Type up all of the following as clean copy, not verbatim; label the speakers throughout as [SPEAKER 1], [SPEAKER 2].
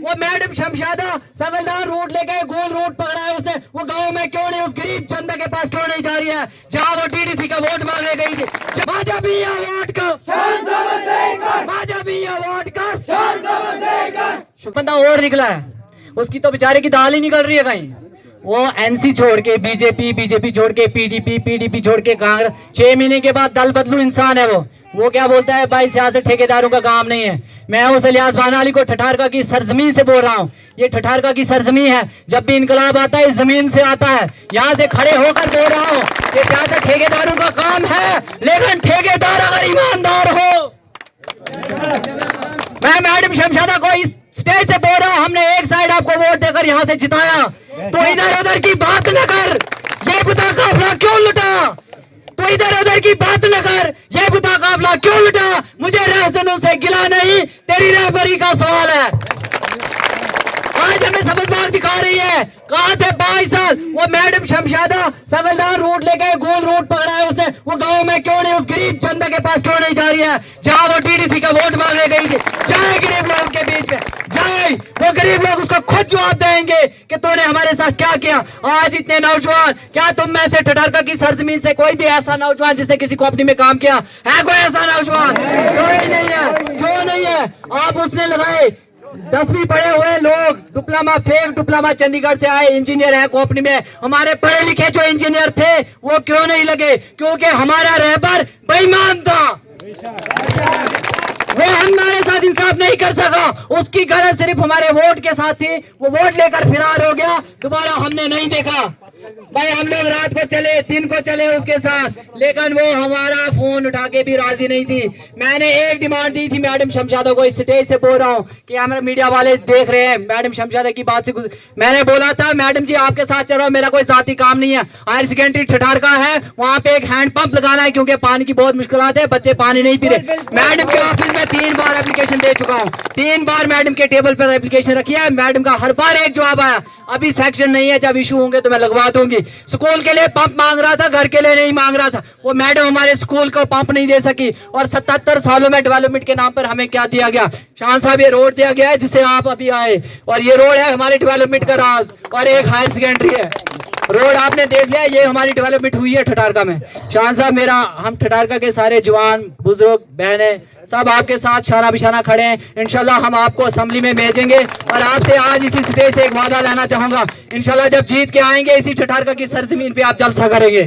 [SPEAKER 1] वो madam शमशादा सवलदार root लेके गोल root पकड़ा है उसने। वो गांव में क्यों नहीं, उस गरीब जनता के पास क्यों नहीं जा रही है जहां वो टीडीसी का वोट मांगने गई थी। भाजपा भी वोट का बंदा और निकला है, उसकी तो बेचारे की दाल ही निकल रही है कहीं। वो एनसी छोड़ के बीजेपी छोड़ के पीडीपी छोड़ के कांग्रेस, 6 महीने के बाद दल बदलू इंसान है वो क्या बोलता है, भाई सियासत ठेकेदारों का काम नहीं है। मैं उस इलियास बानाली को ठठारका की सरजमीन से बोल रहा हूँ, ये ठठारका की सरजमीन है। जब भी इनकलाब आता है इस जमीन से आता है। यहाँ से खड़े होकर बोल रहा हूँ कि सियासत ठेकेदारों का काम है, लेकिन ठेकेदार अगर ईमानदार हो। मैं मैडम शमशादा को इस स्टेज से बोल रहा हूँ, हमने एक साइड आपको वोट देकर यहाँ से जिताया, तो इधर उधर की बात न कर, ये बुता काफिला क्यों लुटा। तो इधर उधर की बात न कर, ये बुता काफिला क्यों लुटा। मुझे रहसनों से गिला नहीं, तेरी रहबरी का सवाल है। आज हमें समझदार दिखा रही है। कहा थे 22 साल, वो मैडम शमशादा सवलदार रूट लेके गोल रूट पकड़ा है उसने। वो गांव में क्यों नहीं, उस गरीब जनता के पास क्यों नहीं जा रही है जहां वो टीडीसी का वोट मांगने गई थी। जाए गरीब लोगों के बीच में जाए, वो गरीब लोग उसको खुद जवाब देंगे कि तूने हमारे साथ क्या किया। आज इतने नौजवान, क्या तुम में से ठठारका की सरजमीन से कोई भी ऐसा नौजवान जिसने किसी कंपनी में काम किया है? कोई ऐसा नौजवान कोई नहीं है। क्यों नहीं है? आप उसने लगाए 10वीं पढ़े हुए लोग, डिप्लोमा फेक डिप्लोमा चंडीगढ़ से आए इंजीनियर है कंपनी में। हमारे पढ़े लिखे जो इंजीनियर थे वो क्यों नहीं लगे? क्योंकि हमारा रहबर बेईमान था, वो हमारे साथ इंसाफ नहीं कर सका। उसकी गरज सिर्फ हमारे वोट के साथ थी, वो वोट लेकर फरार हो गया, दोबारा हमने नहीं देखा। भाई हम लोग रात को चले, दिन को चले उसके साथ, लेकिन वो हमारा फोन उठा के भी राजी नहीं थी। मैंने एक डिमांड दी थी मैडम शमशादा को, इस स्टेज से बोल रहा हूँ कि हमारे मीडिया वाले देख रहे हैं, मैडम शमशादा की बात से मैंने बोला था, मैडम जी आपके साथ चल रहा हूँ, मेरा कोई जाती काम नहीं है। हायर सेकेंडरी ठठारका है, वहाँ पे एक हैंड पंप लगाना है क्योंकि पानी की बहुत मुश्किलात है, बच्चे पानी नहीं पी रहे। मैडम के ऑफिस में 3 बार एप्लीकेशन दे चुका हूँ, 3 बार मैडम के टेबल पर एप्लीकेशन रखी है, मैडम का हर बार एक जवाब आया, अभी सेक्शन नहीं है, जब इशू होंगे तो मैं लगवा दूंगी। स्कूल के लिए पंप मांग रहा था, घर के लिए नहीं मांग रहा था। वो मैडम हमारे स्कूल को पंप नहीं दे सकी। और 77 सालों में डेवलपमेंट के नाम पर हमें क्या दिया गया? शान साहब ये रोड दिया गया है जिससे आप अभी आए, और ये रोड है हमारे डेवलपमेंट का राज, और एक हायर सेकेंडरी है रोड आपने देख लिया, ये हमारी डेवलपमेंट हुई है ठठारका में। शान साहब मेरा, हम ठठारका के सारे जवान बुजुर्ग बहने सब आपके साथ शाना बिशाना खड़े हैं। इंशाल्लाह हम आपको असेंबली में भेजेंगे, और आपसे आज इसी स्टेज से एक वादा लेना चाहूंगा, इंशाल्लाह जब जीत के आएंगे इसी ठठारका की सरजमीन पे आप जलसा करेंगे।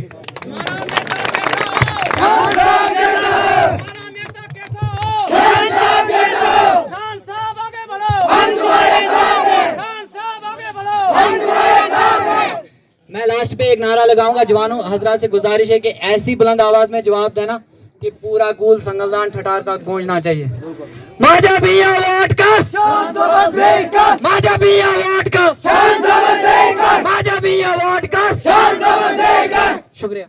[SPEAKER 1] मैं लास्ट पे एक नारा लगाऊंगा, जवानों हजरात से गुजारिश है कि ऐसी बुलंद आवाज में जवाब देना कि पूरा कूल संगलदान ठठारका गूंजना चाहिए। माजा बिया वोट कस, माजा बिया वोट कस, माजा बिया वोट कस। शुक्रिया।